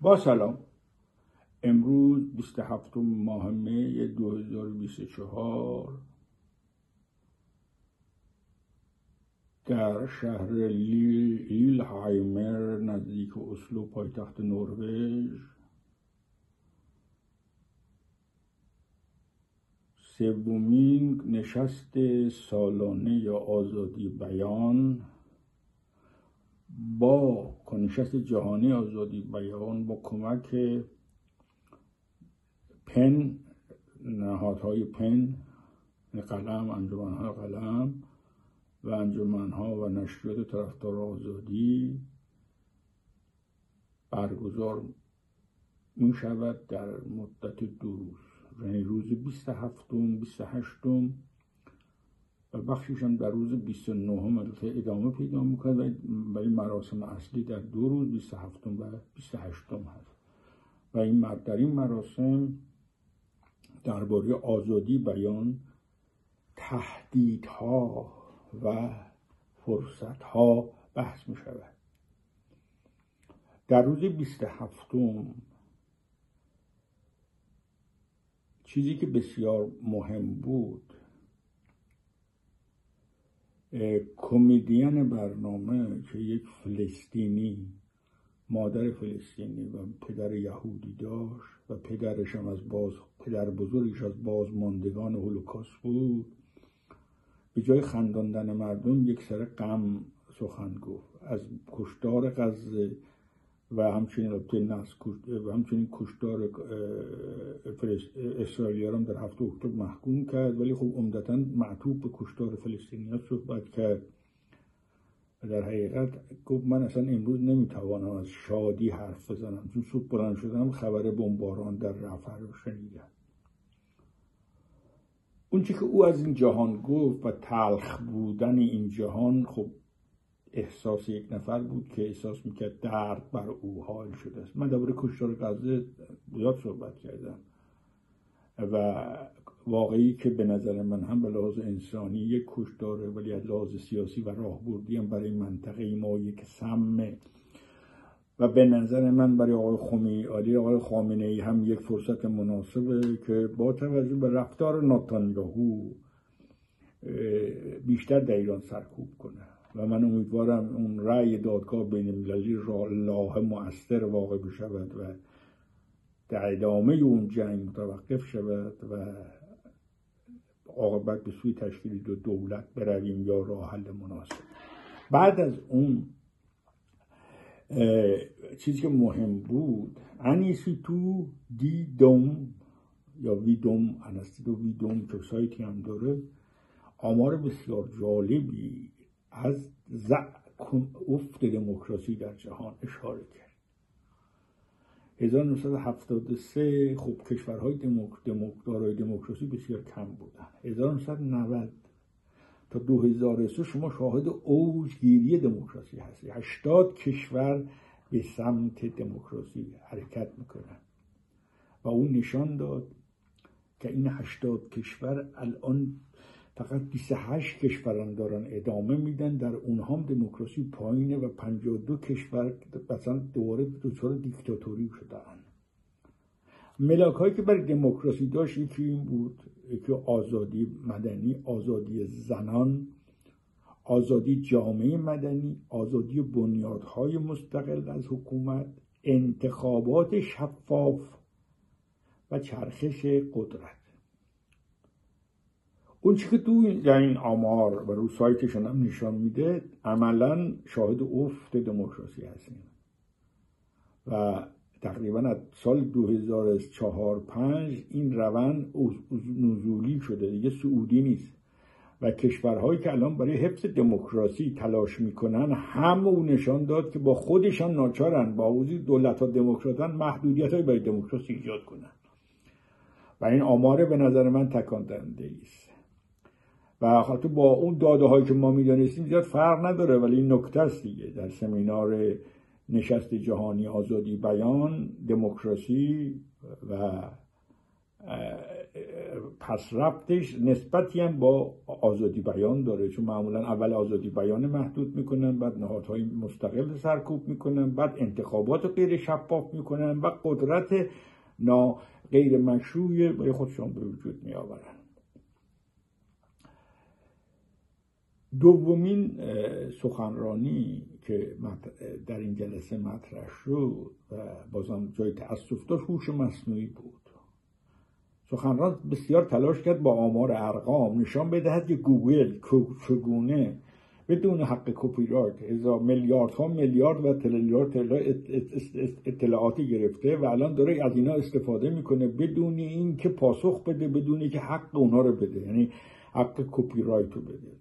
با سلام. امروز 27 ماه می 2024 در شهر لیلهایمر نزدیک اسلو پایتخت نروژ سومین نشست سالانه یا آزادی بیان نشست جهانی آزادی بیان با کمک پن، نهادهای پن، قلم، انجمنهای قلم و انجمنها و نشریات طرفدار آزادی برگزار می شود در مدت 2 روز، یعنی روز 27 28 و بخشش هم در روز 29 ادامه پیدا میکنه، ولی مراسم اصلی در 2 روز 27 و 28 هست و در این مراسم درباره آزادی بیان، تهدیدها و فرصتها بحث می شود. در روز 27 چیزی که بسیار مهم بود، کمدین برنامه که یک فلسطینی، مادر فلسطینی و پدر یهودی داشت و پدرش هم پدر بزرگش از بازماندگان هولوکاست بود، به جای خنداندن مردم یک سر غم سخن گفت از کشتار غزه و همچنین کشتار اسرائیلی‌ها در 7 اکتبر محکوم کرد، ولی خب عمدتاً معطوف به کشتار فلسطینی‌ها صحبت کرد و در حقیقت گفت من اصلا امروز نمیتوانم از شادی حرف بزنم، چون صبح بلند شدم خبر بمباران در رفح رو شنیدم. اون چی که او از این جهان گفت و تلخ بودن این جهان، خب احساس یک نفر بود که احساس میکرد درد بر او حال شده است. من درباره کشتار غزه زیاد صحبت کردم و واقعی که به نظر من هم به لحاظ انسانی یک کشتاره، ولی از لحاظ سیاسی و راهبردی هم برای منطقه ما یک سمه و به نظر من برای آقای خامنه‌ای هم یک فرصت مناسبه که با توجه به رفتار نتانیاهو بیشتر در ایران سرکوب کنه و من امیدوارم اون رأی دادگاه بین المللی راه مؤثر واقع بشود و در ادامه اون جنگ متوقف شود و عاقبت به سوی تشکیل دولت برویم یا راه حل مناسب. بعد از اون چیزی که مهم بود، انیسیتو دیدوم یا ویدوم، انیسیتو ویدوم که سایتی هم داره، آمار بسیار جالبی از افت دموکراسی در جهان اشاره کرد. 1973 خب کشورهای دارای دموکراسی بسیار کم بودن. 1990 تا 2003 شما شاهد اوجگیری دموکراسی هستی. 80 کشور به سمت دموکراسی حرکت میکنن و اون نشان داد که این 80 کشور الان فقط 28 کشورن دارن ادامه میدن، در اونها هم دموکراسی پایینه و 52 کشور مثلا دوباره دچار دیکتاتوری شدن. ملاک‌هایی که برای دموکراسی داشت یکی این بود، یکی آزادی مدنی، آزادی زنان، آزادی جامعه مدنی، آزادی بنیادهای مستقل از حکومت، انتخابات شفاف و چرخش قدرت. اون چی که در این آمار و رو سایتشون هم نشان میده، عملاً شاهد افت دموکراسی هستیم و تقریباً از سال 2004-05 این روند نزولی شده، دیگه صعودی نیست و کشورهایی که الان برای حفظ دموکراسی تلاش میکنن هم اون نشان داد که با خودشان ناچارن با وجود دولت‌ها دموکراتن محدودیت‌های برای دموکراسی ایجاد کنن و این آمار به نظر من تکان دهنده است و حتی با اون داده هایی که ما میدانستیم زیاد فرق نداره، ولی این نکته است دیگه. در سمینار نشست جهانی آزادی بیان، دموکراسی و پس رفتش نسبتی هم با آزادی بیان داره، چون معمولا اول آزادی بیان محدود میکنن، بعد نهادهای مستقل سرکوب میکنن، بعد انتخابات غیر شفاف میکنن و قدرت غیر مشروع برای خودشون به وجود میآورن. دومین سخنرانی که در این جلسه مطرح شد و بازم جای تأسف داشت هوش مصنوعی بود. سخنران بسیار تلاش کرد با آمار ارقام نشان بدهد که گوگل چگونه بدون حق کپی رایت میلیاردها میلیارد و تریلیارد اطلاعاتی گرفته و الان داره از اینا استفاده میکنه بدون این که پاسخ بده، بدون این که حق اونا رو بده، یعنی حق کپی رایت رو بده.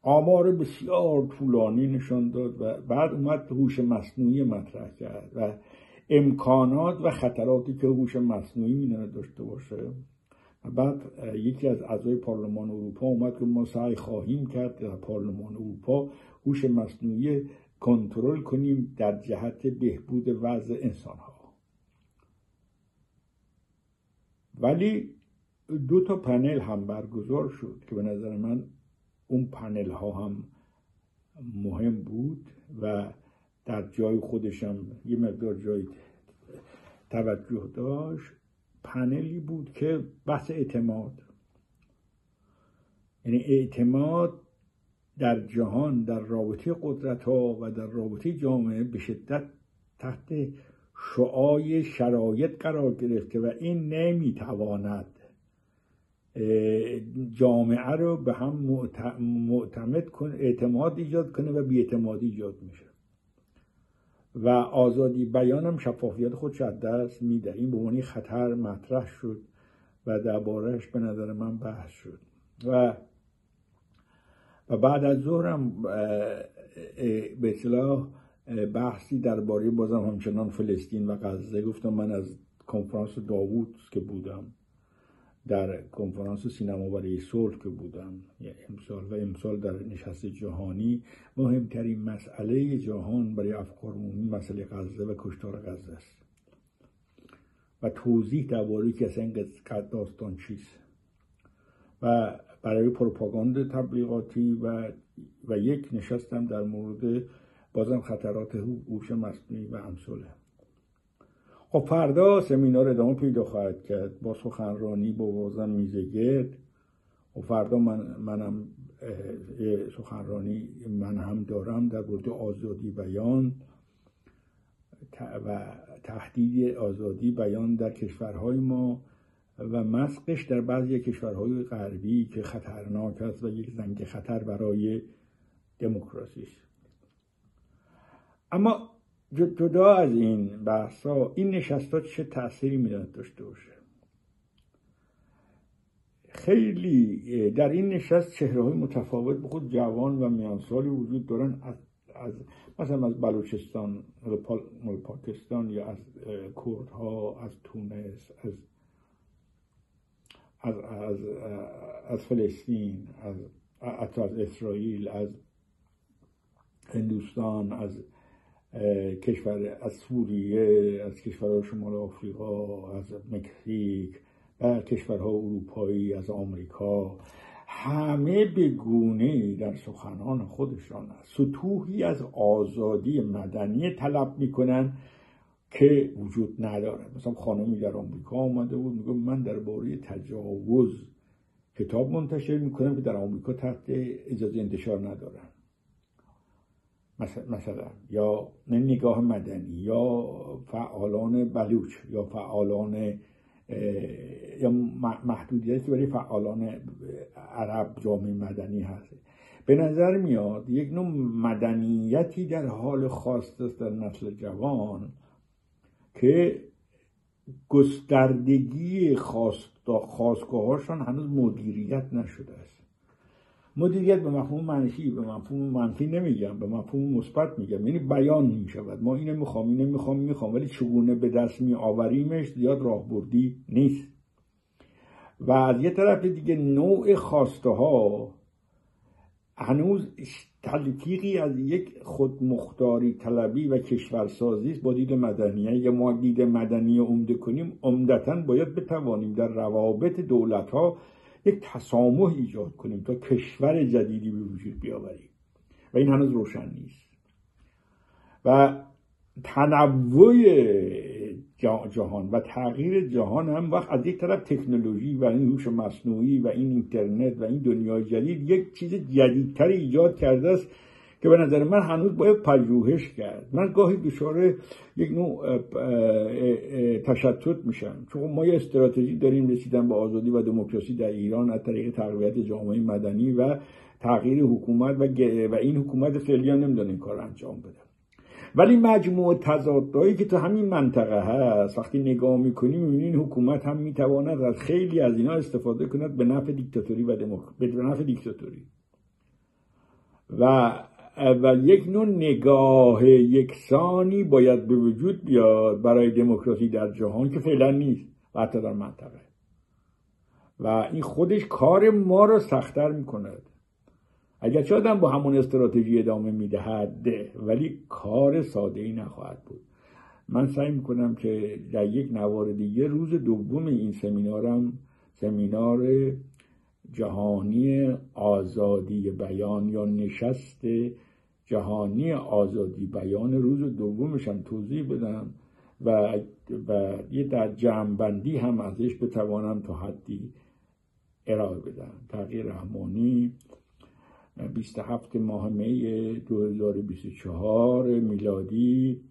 آمار بسیار طولانی نشان داد و بعد اومد هوش مصنوعی مطرح کرد و امکانات و خطراتی که هوش مصنوعی میتونه داشته باشه. و بعد یکی از اعضای پارلمان اروپا اومد که ما سعی خواهیم کرد در پارلمان اروپا هوش مصنوعی کنترل کنیم در جهت بهبود وضع انسان‌ها. ولی 2 پنل هم برگزار شد که به نظر من اون پنل ها هم مهم بود و در جای خودشم یه مقدار جای توجه داشت. پنلی بود که بحث اعتماد، یعنی اعتماد در جهان در رابطه قدرت ها و در رابطه جامعه به شدت تحت شعاع شرایط قرار گرفته و این نمیتواند جامعه رو به هم معتمد کنه، اعتماد ایجاد کنه و بی‌اعتمادی ایجاد میشه و آزادی بیان هم شفافیت خودش از دست میده. این به عنوان خطر مطرح شد و درباره‌اش به نظر من بحث شد و بعد از ظهرم به اصطلاح بحثی درباره بازم همچنان فلسطین و غزه گفتم. من از کنفرانس داوود که بودم، در کنفرانس سینما برای صلح که بودم امسال در نشست جهانی، مهمترین مسئله جهان برای افکار عمومی مسئله غزه و کشتار غزه است و توضیح درباره که اصلا این داستان چیست و برای پروپاگاند تبلیغاتی و یک نشستم در مورد بازم خطرات هوش مصنوعی و امثاله. خب فردا سمینار ادامه پیدا خواهد کرد با سخنرانی با بازم میزگرد و فردا منم سخنرانی من هم دارم در مورد آزادی بیان و تهدید آزادی بیان در کشورهای ما و مسقش در بعضی کشورهای غربی که خطرناک است و یک زنگ خطر برای دموکراسی است. اما جدا از این بحثا، این نشستات چه تأثیری میتونه داشته باشه؟ خیلی در این نشست چهره‌های متفاوت به خود جوان و میانسالی وجود دارن، از مثلا از بلوچستان، پاکستان یا از کردها، از تونس، از فلسطین، از اسرائیل، از هندوستان، از سوریه، از کشورهای شمال آفریقا، از مکزیک و کشورهای اروپایی، از آمریکا. همه به گونه‌ای در سخنان خودشان سطوحی از آزادی مدنی طلب میکنن که وجود نداره. مثلا خانمی در آمریکا آمده بود میگه من درباره تجاوز کتاب منتشر میکنم که در آمریکا تحت اجازه انتشار ندارن، مثلا یا نگاه مدنی یا فعالان بلوچ یا فعالان یا محدودیتی برای فعالان عرب جامعه مدنی هست. به نظر میاد یک نوع مدنیتی در حال خواست است در نسل جوان که گستردگی خواستگاهاشون هنوز مدیریت نشده است. مدیریت به مفهوم منفی، به مفهوم منفی نمیگم، به مفهوم مثبت میگم، یعنی بیان میشود ما اینو میخوام ولی چگونه به دست میآوریمش زیاد راهبردی نیست. و از یه طرف دیگه نوع خواسته ها هنوز تلفیقی از یک خودمختاری طلبی و کشورسازی با دید مدنی. اگه ما دید مدنی عمده کنیم، عمدتاً باید بتوانیم در روابط دولت‌ها یک تسامح ایجاد کنیم تا کشور جدیدی به وجود بیاوریم و این هنوز روشن نیست. و تنوع جهان و تغییر جهان هم وقت از یک طرف تکنولوژی و این هوش مصنوعی و این اینترنت و این دنیای جدید یک چیز جدیدتر ایجاد کرده است که به نظر من هنوز باید پژوهش کرد. من گاهی دچار یک نوع تشتت میشم، چون ما یه استراتژی داریم رسیدن به آزادی و دموکراسی در ایران از طریق تقویت جامعه مدنی و تغییر حکومت و این حکومت فعلی هم نمیدونه این کار انجام بده. ولی مجموع تضادهایی که تو همین منطقه هست وقتی نگاه میکنیم میبینیم حکومت هم میتواند از خیلی از اینا استفاده کند به نفع دیکتاتوری و به نفع دیکتاتوری و یک نوع نگاه یکسانی باید به وجود بیاد برای دموکراسی در جهان که فعلا نیست و حتی در منطقه، و این خودش کار ما رو سخت‌تر میکند. اگر چه آدم با همون استراتژی ادامه میدهد ولی کار ساده ای نخواهد بود. من سعی میکنم که در یک نوار دیگه روز دوم این سمینارم، سمینار جهانی آزادی بیان یا نشست جهانی آزادی بیان، روز دومشم توضیح بدم و یه در جمع‌بندی هم ازش بتوانم تا حدی ارائه بدم. تغییر رحمانی 27 ماه می 2024 میلادی،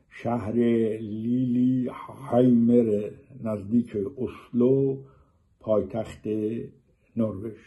شهر لیلی هایمر نزدیک اسلو، پایتخت نروژ.